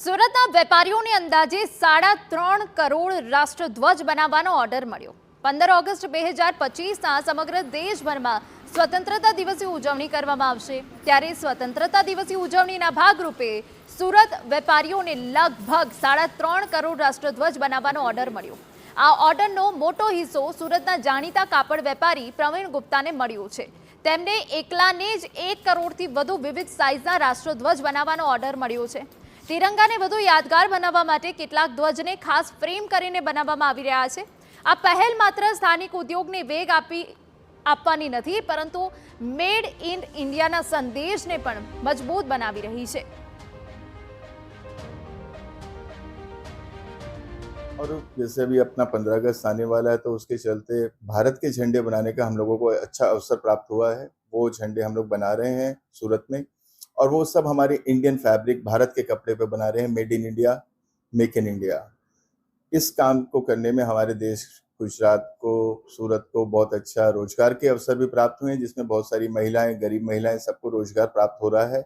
સુરતના વેપારીઓને અંદાજે 3.5 કરોડ રાષ્ટ્રધ્વજ બનાવવાનો ઓર્ડર મળ્યો। 15 ઓગસ્ટ 2025ના સમગ્ર દેશભરમાં સ્વતંત્રતા દિવસની ઉજવણી કરવામાં આવશે। ત્યારે સ્વતંત્રતા દિવસની ઉજવણીના ભાગરૂપે સુરત વેપારીઓને લગભગ 3.5 કરોડ રાષ્ટ્રધ્વજ બનાવવાનો ઓર્ડર મળ્યો। આ ઓર્ડરનો મોટો હિસ્સો સુરતના જાણીતા કાપડ વેપારી પ્રવીણ ગુપ્તાને મળ્યો છે। તેમને એકલાને જ 1 કરોડથી વધુ વિવિધ સાઇઝના રાષ્ટ્રધ્વજ બનાવવાનો ઓર્ડર મળ્યો છે। तिरंगाने વધુ યાદગાર બનાવવા માટે કેટલાક ધ્વજને ખાસ ફ્રેમ કરીને બનાવવામાં આવી રહ્યા છે। આ પહેલ માત્ર સ્થાનિક ઉદ્યોગને વેગ આપવાની નથી, પરંતુ મેડ ઇન ઇન્ડિયાના સંદેશને પણ મજબૂત બનાવી રહી છે। और जैसे अभी अपना 15 अगस्त आने वाला है, तो उसके चलते भारत के झंडे बनाने का हम लोगों को अच्छा अवसर प्राप्त हुआ है। वो झंडे हम लोग बना रहे हैं सूरत में, और वो सब हमारे इंडियन फैब्रिक भारत के कपड़े पे बना रहे हैं। Made in India, make in India. इस काम को करने में हमारे देश गुजरात को, सूरत को बहुत अच्छा रोजगार के अवसर भी प्राप्त हुए हैं, जिसमें बहुत सारी महिलाएं, गरीब महिलाएं, सबको रोजगार प्राप्त हो रहा है।